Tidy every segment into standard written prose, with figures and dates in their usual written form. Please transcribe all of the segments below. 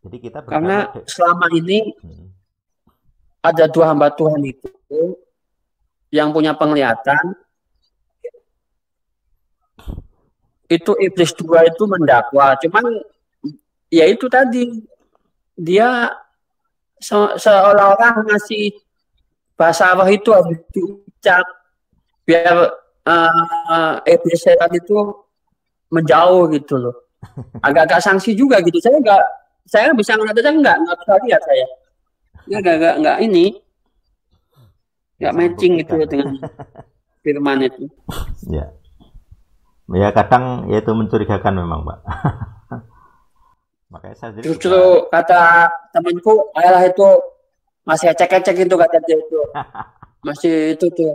Jadi kita Karena bergaul selama ini hmm, ada dua hamba Tuhan itu yang punya penglihatan, itu iblis dua itu mendakwa. Cuman ya itu tadi, dia seolah-olah ngasih bahasa roh itu harus diucap biar iblis setan itu menjauh gitu loh. Agak-agak sanksi juga gitu. Saya bisa ngeliatnya nggak bisa lihat saya. Ya nggak ini, nggak bisa matching itu membuktikan. dengan firman itu. Ya, ya kadang ya itu mencurigakan memang, Pak. Makanya saya sendiri Justru juga kata temanku, ayalah itu masih ecek-ecek itu kata dia itu. Masih itu tuh.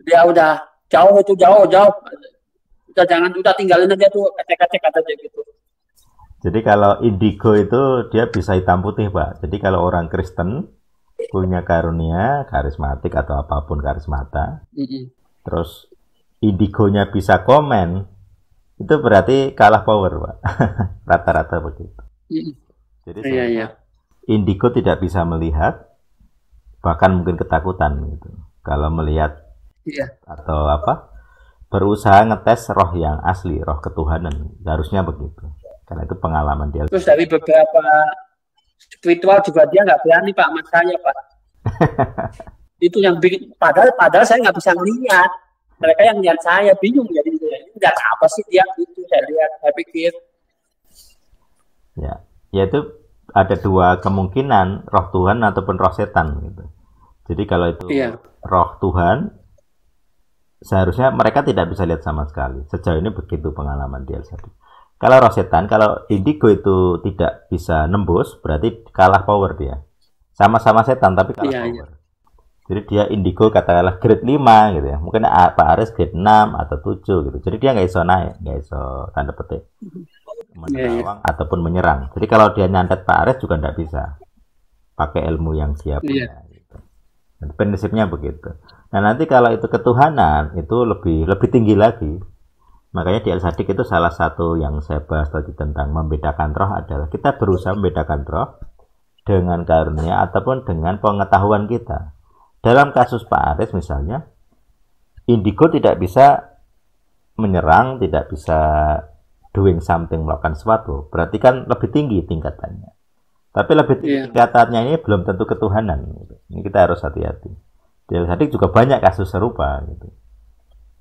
Dia udah jauh itu jauh. Udah tinggalin aja tuh ecek-ecek kata dia gitu. jadi kalau indigo itu dia bisa hitam putih, Pak. Jadi kalau orang Kristen punya karunia karismatik atau apapun karismata, Mm-mm. terus indigonya bisa komen, itu berarti kalah power, Pak. Rata-rata begitu. Mm-mm. Jadi Iya iya. sehingga indigo tidak bisa melihat, bahkan mungkin ketakutan gitu. Kalau melihat Iya. atau apa, berusaha ngetes roh yang asli, roh ketuhanan. Harusnya begitu. Karena itu pengalaman dia. Terus dari beberapa spiritual juga dia nggak berani Pak sama saya Pak. Itu yang bikin padahal saya nggak bisa ngeliat. Mereka yang lihat saya bingung jadi ini lihat apa sih dia itu saya lihat saya pikir Ya, yaitu ada dua kemungkinan, roh Tuhan ataupun roh setan gitu. Jadi kalau itu iya roh Tuhan, seharusnya mereka tidak bisa lihat sama sekali. Sejauh ini begitu pengalaman dia tadi. Kalau roh setan, kalau indigo itu tidak bisa nembus, berarti kalah power dia. Sama-sama setan tapi kalah iya. power. Jadi dia indigo katakanlah grade 5 gitu ya. Mungkin Pak Aris grade 6 atau 7 gitu. Jadi dia nggak iso naik, nggak iso tanda petik Iya. menerawang ataupun menyerang. Jadi kalau dia nyantet Pak Aris juga nggak bisa pakai ilmu yang dia Iya. punya. Gitu. Dan prinsipnya begitu. Nah nanti kalau itu ketuhanan itu lebih lebih tinggi lagi. Makanya di Al-Sadik itu salah satu yang saya bahas tadi tentang membedakan roh adalah kita berusaha membedakan roh dengan karunia ataupun dengan pengetahuan kita. Dalam kasus Pak Aris misalnya, indigo tidak bisa menyerang, tidak bisa doing something, melakukan sesuatu. Berarti kan lebih tinggi tingkatannya. Tapi lebih tinggi Iya. tingkatannya ini belum tentu ketuhanan. Gitu. Ini kita harus hati-hati. Di Al-Sadik juga banyak kasus serupa. Gitu.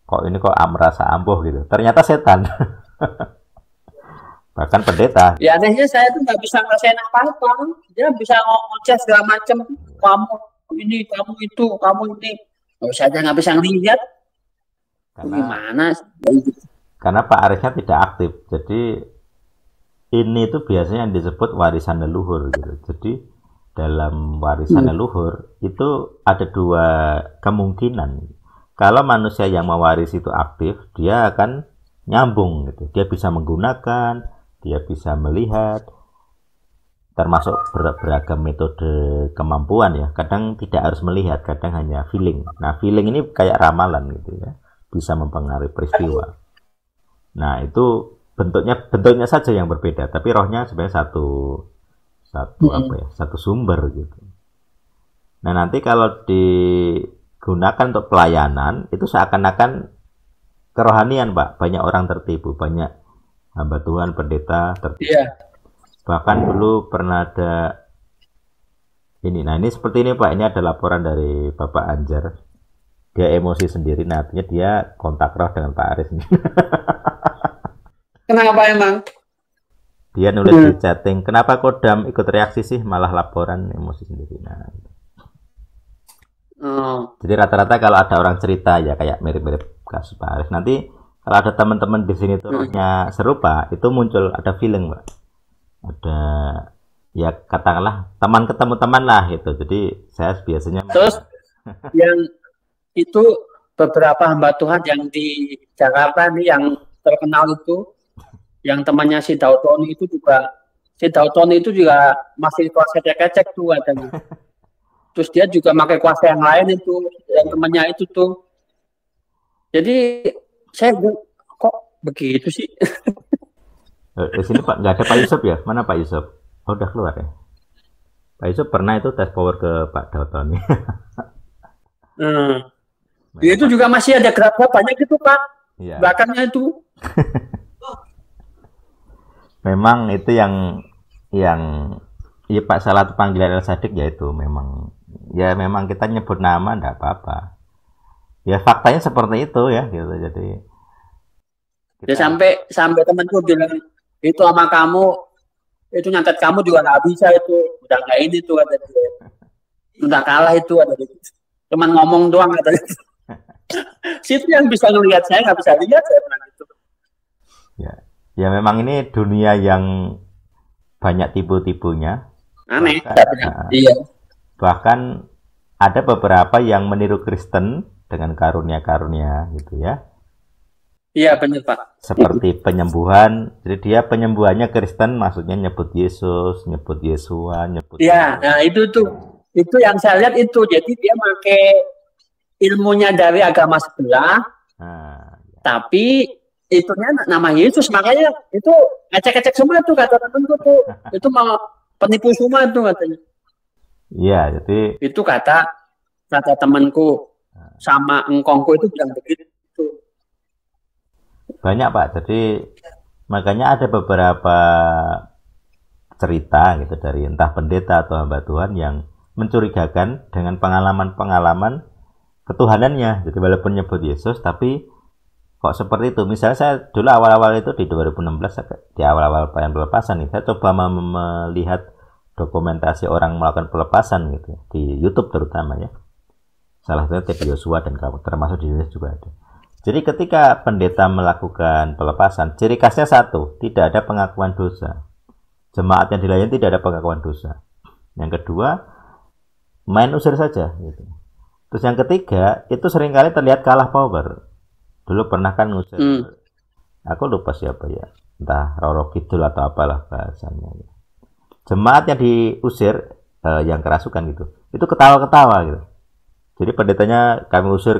Kok ini kok merasa ampuh gitu. Ternyata setan. Bahkan pendeta. Ya anehnya saya tuh nggak bisa ngerasain apa-apa. Dia bisa ngoceh segala macam. Kamu ini, kamu itu, kamu ini. Oh, saya nggak bisa ngelihat. Karena Gimana? karena Pak Arisnya tidak aktif. Jadi ini tuh biasanya yang disebut warisan leluhur gitu. Jadi dalam warisan leluhur itu ada dua kemungkinan. Kalau manusia yang mewarisi itu aktif, dia akan nyambung gitu. Dia bisa menggunakan, dia bisa melihat, termasuk beragam metode kemampuan ya. Kadang tidak harus melihat, kadang hanya feeling. Nah, feeling ini kayak ramalan gitu ya. Bisa mempengaruhi peristiwa. Nah, itu bentuknya saja yang berbeda, tapi rohnya sebenarnya satu apa ya? Satu sumber gitu. Nah, nanti kalau digunakan untuk pelayanan, itu seakan-akan kerohanian, Pak. Banyak orang tertipu, banyak hamba Tuhan, pendeta tertipu. Iya. Bahkan dulu pernah ada ini. Nah, ini seperti ini, Pak. Ini ada laporan dari Bapak Anjar. Dia emosi sendiri, nah artinya dia kontak roh dengan Pak Aris. Kenapa emang? Dia nulis di chatting, kenapa Kodam ikut reaksi sih, malah laporan emosi sendiri. Nah, Oh, jadi rata-rata kalau ada orang cerita ya kayak mirip-mirip kasus Pak Aris. Nanti kalau ada teman-teman di sini tuh rohnya serupa, itu muncul ada feeling, Pak. Ada ya katakanlah teman ketemu teman lah gitu. Jadi saya biasanya terus yang itu beberapa hamba Tuhan yang di Jakarta nih yang terkenal itu, yang temannya si Dautoni itu juga, si Dautoni itu juga masih kuasa cek-cek tuh katanya. Terus dia juga pakai kuasa yang lain itu, yang temannya itu tuh. Jadi saya kok begitu sih? di sini Pak nggak ada Pak Yusuf ya? Mana Pak Yusuf? Oh, udah keluar ya. Pak Yusuf pernah itu tes power ke Pak Dautoni. Ya, itu juga masih ada gerabah banyak itu Pak. Iya. Belakangnya itu. Memang itu yang ya Pak, salah satu panggilan El Sadik ya itu memang kita nyebut nama enggak apa-apa. Ya faktanya seperti itu ya gitu. Jadi ya sampai temanku bilang itu sama kamu itu nyantet kamu juga nggak bisa itu, udah nggak ini tuh kata dia, udah kalah itu ada cuman ngomong doang kata dia. Situ yang bisa ngelihat, saya nggak bisa lihat, saya bilang gitu. Ya memang ini dunia yang banyak tipu-tipunya. Aneh. Iya. Bahkan ada beberapa yang meniru Kristen dengan karunia-karunia gitu ya. Iya benar Pak. Seperti penyembuhan, jadi dia penyembuhannya Kristen, maksudnya nyebut Yesus, nyebut Yesua, nyebut. Iya, nah itu yang saya lihat itu, jadi dia pakai ilmunya dari agama sebelah, tapi itunya nama Yesus, makanya itu ngecek-ngecek semua tuh kata temanku tuh, itu mau penipu semua tuh katanya. Iya, jadi itu kata temanku sama engkongku itu bilang begitu. Banyak Pak, jadi makanya ada beberapa cerita gitu dari entah pendeta atau hamba Tuhan yang mencurigakan dengan pengalaman-pengalaman ketuhanannya. Jadi walaupun nyebut Yesus tapi kok seperti itu. Misalnya saya dulu awal-awal itu di 2016 di awal-awal pelepasan nih, saya coba melihat dokumentasi orang melakukan pelepasan gitu di YouTube terutama ya. Salah satunya Ted Joshua dan kamu, termasuk di Indonesia juga ada. Jadi ketika pendeta melakukan pelepasan, ciri khasnya satu, tidak ada pengakuan dosa. Jemaat yang dilayani tidak ada pengakuan dosa. Yang kedua, main usir saja. Gitu. Terus yang ketiga, itu seringkali terlihat kalah power. Dulu pernah kan ngusir, aku lupa siapa ya, entah Roro Kidul atau apalah bahasanya. Jemaat yang diusir, yang kerasukan gitu, itu ketawa-ketawa gitu. Jadi pendetanya kami usir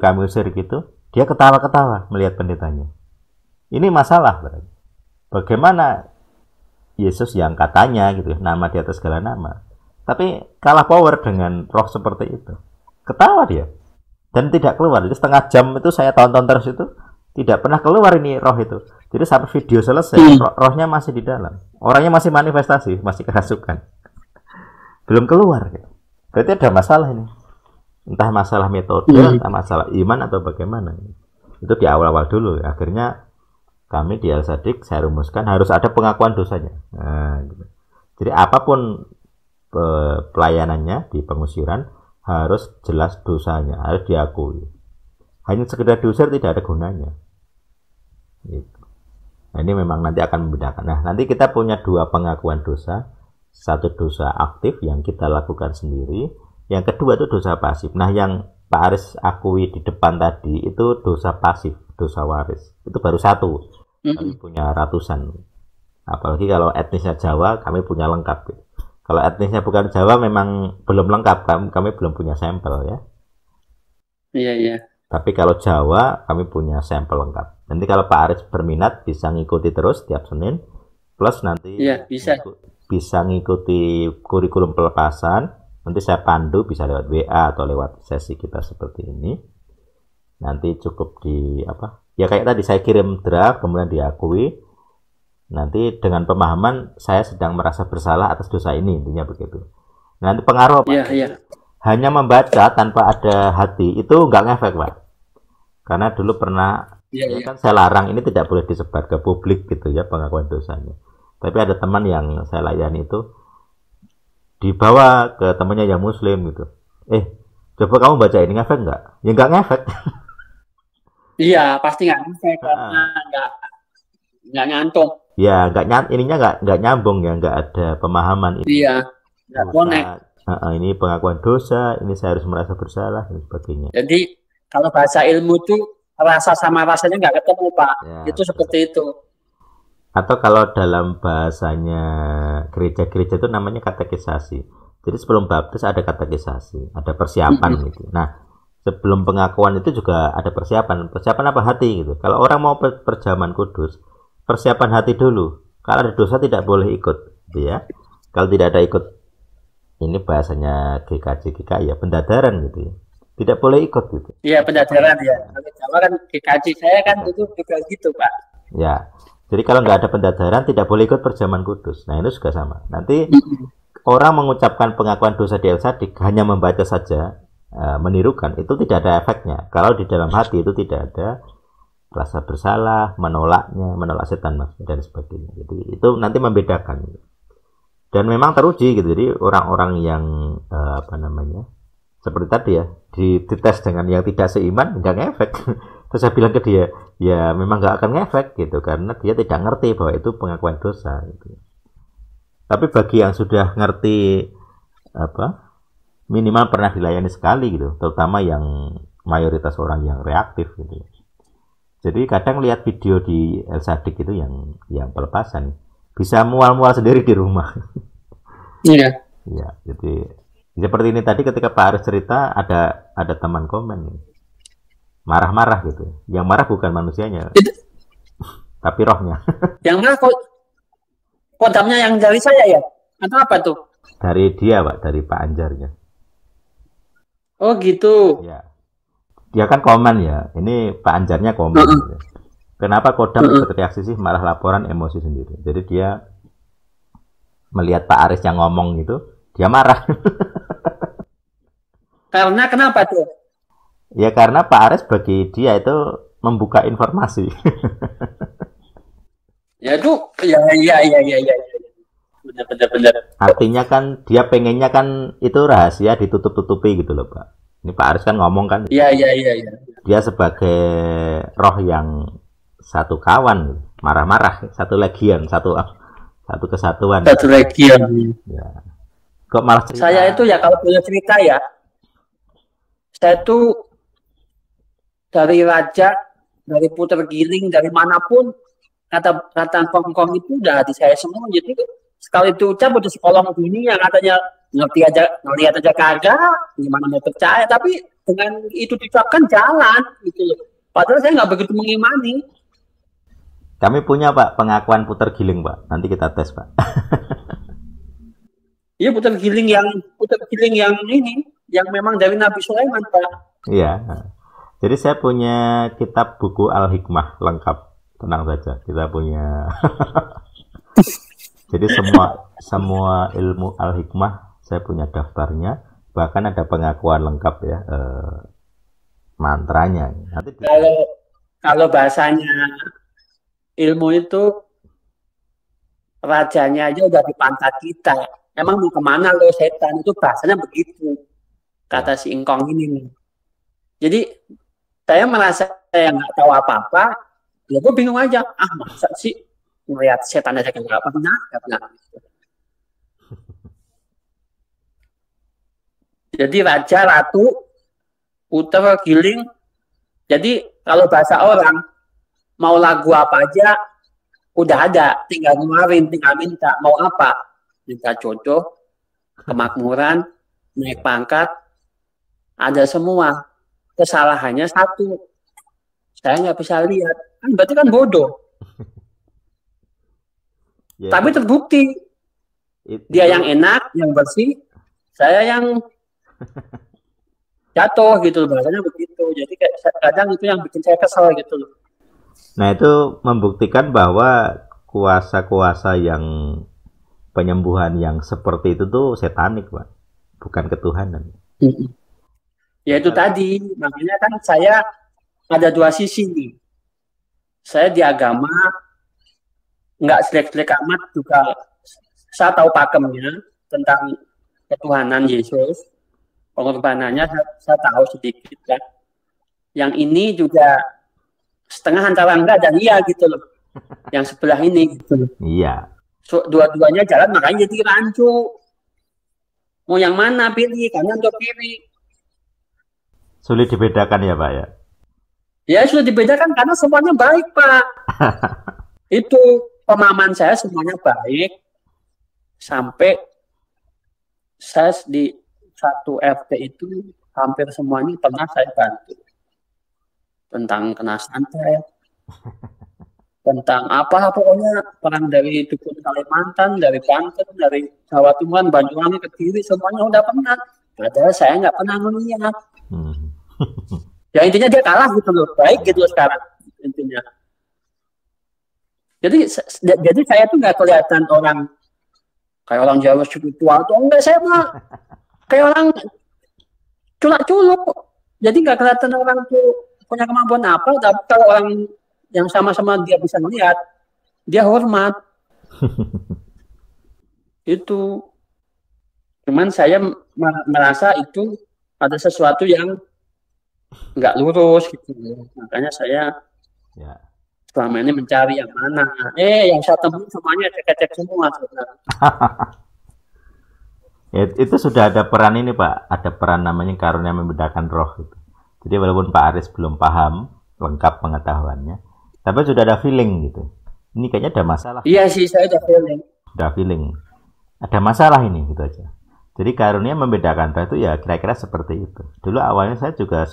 gitu. Dia ketawa-ketawa melihat pendetanya. Ini masalah berarti. Bagaimana Yesus yang katanya gitu, nama di atas segala nama, tapi kalah power dengan roh seperti itu. Ketawa dia dan tidak keluar. Jadi setengah jam itu saya tonton terus itu tidak pernah keluar ini roh itu. Jadi sampai video selesai, rohnya masih di dalam. Orangnya masih manifestasi, masih kerasukan. Belum keluar. Gitu. Berarti ada masalah ini. Entah masalah metode, entah masalah iman atau bagaimana. Itu di awal-awal dulu. Akhirnya kami di El Sadik saya rumuskan harus ada pengakuan dosanya. Nah, gitu. Jadi apapun pelayanannya di pengusiran harus jelas dosanya, harus diakui. Hanya sekedar diusir tidak ada gunanya. Gitu. Nah, ini memang nanti akan membedakan. Nah, nanti kita punya dua pengakuan dosa. Satu dosa aktif yang kita lakukan sendiri. Yang kedua itu dosa pasif. Nah, yang Pak Aris akui di depan tadi itu dosa pasif, dosa waris. Itu baru satu. Kami punya ratusan. Apalagi kalau etnisnya Jawa, kami punya lengkap. Kalau etnisnya bukan Jawa memang belum lengkap. Kami belum punya sampel ya. Iya. Tapi kalau Jawa, kami punya sampel lengkap. Nanti kalau Pak Aris berminat bisa ngikuti terus tiap Senin. Plus nanti bisa ngikuti kurikulum pelepasan. Nanti saya pandu bisa lewat WA atau lewat sesi kita seperti ini. Nanti cukup ya kayak tadi saya kirim draft kemudian diakui. Nanti dengan pemahaman saya sedang merasa bersalah atas dosa ini, intinya begitu. Nanti pengaruh Pak. Iya. Hanya membaca tanpa ada hati itu nggak ngefek Pak. Karena dulu pernah kan saya larang ini tidak boleh disebar ke publik gitu ya pengakuan dosanya. Tapi ada teman yang saya layani itu dibawa ke temannya yang muslim gitu. Coba kamu baca ini ngefek nggak? Ya nggak ngefek. Iya, pasti nggak ngefek karena nggak nyantong. Ya, nggak nyambung ya, nggak ada pemahaman. Iya, nggak connect. Ini pengakuan dosa, ini saya harus merasa bersalah dan sebagainya. Jadi kalau bahasa ilmu itu rasa sama rasanya nggak ketemu Pak. Ya, itu seperti itu. Atau kalau dalam bahasanya gereja-gereja itu namanya katekisasi. Jadi sebelum baptis ada katekisasi, ada persiapan gitu. Nah, sebelum pengakuan itu juga ada persiapan. Persiapan apa? Hati gitu. Kalau orang mau perjamuan kudus, persiapan hati dulu. Kalau ada dosa tidak boleh ikut, gitu ya. Kalau tidak ada ikut, ini bahasanya GKJ GKI ya, pendadaran gitu ya. Tidak boleh ikut gitu. Iya, pendadaran ya. Kalau Jawa kan GKJ, saya kan dulu juga gitu, Pak. Ya. Jadi kalau nggak ada pendadaran tidak boleh ikut perjamuan kudus. Nah, itu juga sama. Nanti orang mengucapkan pengakuan dosa di El-Sadik hanya membaca saja, menirukan, itu tidak ada efeknya. Kalau di dalam hati itu tidak ada rasa bersalah, menolaknya, menolak setan dan sebagainya. Jadi itu nanti membedakan. Dan memang teruji gitu. Jadi orang-orang yang seperti tadi ya, dites dengan yang tidak seiman nggak ngefek. Terus saya bilang ke dia, ya memang nggak akan ngefek gitu karena dia tidak ngerti bahwa itu pengakuan dosa gitu. Tapi bagi yang sudah ngerti minimal pernah dilayani sekali gitu, terutama yang mayoritas orang yang reaktif gitu. Jadi kadang lihat video di El-Sadik itu yang pelepasan bisa mual-mual sendiri di rumah. Iya. Ya, jadi seperti ini tadi ketika Pak Aris cerita ada teman komen nih, marah-marah gitu. Yang marah bukan manusianya, tapi rohnya. Yang marah kodamnya yang dari saya ya? Atau apa tuh? Dari dia Pak, dari Pak Anjarnya. Oh gitu. Ya. Dia kan komen ya, ini Pak Anjarnya komen. Gitu. Kenapa kodam ikut reaksi sih, malah laporan emosi sendiri. Jadi dia melihat Pak Aris yang ngomong gitu, dia marah. Karena kenapa tuh? Ya karena Pak Aris bagi dia itu membuka informasi. Ya itu, ya. Benar. Artinya kan dia pengennya kan itu rahasia ditutup-tutupi gitu loh Pak. Ini Pak Aris kan ngomong kan. Iya. Dia sebagai roh yang satu kawan, marah-marah, satu legion, satu kesatuan. Satu legion. Ya. Kok malah cerita? Saya itu ya kalau punya cerita ya, saya itu dari raja, dari puter giling, dari manapun kata kongkong itu udah di saya semua. Jadi sekali diucap udah sekolong dunia, katanya ngelihat aja kagak, gimana mau percaya. Tapi dengan itu diucapkan jalan gitu loh. Padahal saya nggak begitu mengimani. Kami punya Pak pengakuan puter giling Pak. Nanti kita tes Pak. Iya puter giling yang ini, yang memang dari Nabi Sulaiman Pak. Iya. Jadi saya punya kitab buku Al-Hikmah lengkap. Tenang saja, kita punya. Jadi semua ilmu Al-Hikmah saya punya daftarnya. Bahkan ada pengakuan lengkap ya, mantranya. Nanti kalau bahasanya ilmu itu rajanya aja udah di pantat kita. Emang mau kemana lo setan, itu bahasanya begitu, kata si Ingkong ini nih. Jadi saya merasa saya nggak tahu apa-apa, ya gue bingung aja. Masa sih ngeliat setan aja nggak pernah. Jadi raja, ratu, puter, giling. Jadi kalau bahasa orang, mau lagu apa aja udah ada, tinggal ngeluarin, tinggal minta mau apa, minta jodoh, kemakmuran, naik pangkat, ada semua. Kesalahannya satu, saya nggak bisa lihat, kan berarti kan bodoh. Ya, tapi terbukti dia yang enak, yang bersih, saya yang jatuh gitu, bahasanya begitu. Jadi kayak kadang itu yang bikin saya kesel gitu loh. Nah itu membuktikan bahwa kuasa-kuasa yang penyembuhan yang seperti itu tuh setanik Pak, bukan ketuhanan. Ya itu tadi, makanya kan saya ada dua sisi nih. Saya di agama nggak selek-selek amat juga, saya tahu pakemnya tentang ketuhanan Yesus, pengorbanannya saya tahu sedikit kan. Yang ini juga setengah antara enggak dan iya gitu loh. Yang sebelah ini gitu loh. Iya. So, dua-duanya jalan makanya jadi rancu. Mau yang mana pilih, kanan atau kiri? Sulit dibedakan ya Pak ya? Ya sudah dibedakan karena semuanya baik Pak. Itu pemahaman saya semuanya baik. Sampai saya di satu RT itu hampir semuanya pernah saya bantu. Tentang kena santet, tentang apa pokoknya perang dari dukun Kalimantan, dari Banten, dari Jawa Timur, Banyuwangi, Kediri, semuanya udah pernah. Padahal saya nggak pernah melihat. Ya intinya dia kalah gitu loh, baik gitu loh sekarang intinya. Jadi saya tuh nggak kelihatan orang kayak orang Jawa spiritual tuh enggak, saya mah kayak orang culak-culuk. Jadi nggak kelihatan orang tuh punya kemampuan apa, tapi kalau orang yang sama-sama dia bisa melihat, dia hormat. Itu. Cuman saya merasa itu ada sesuatu yang nggak lurus gitu. Makanya saya selama ini mencari yang mana. Yang saya temui semuanya cek-cek semua. Itu sudah ada peran ini Pak, ada peran namanya karunia membedakan roh itu. Jadi walaupun Pak Aris belum paham lengkap pengetahuannya, tapi sudah ada feeling gitu. Ini kayaknya ada masalah. Iya sih, saya ada feeling. Udah feeling. Ada masalah ini gitu aja. Jadi karunia membedakan roh itu ya kira-kira seperti itu. Dulu awalnya saya juga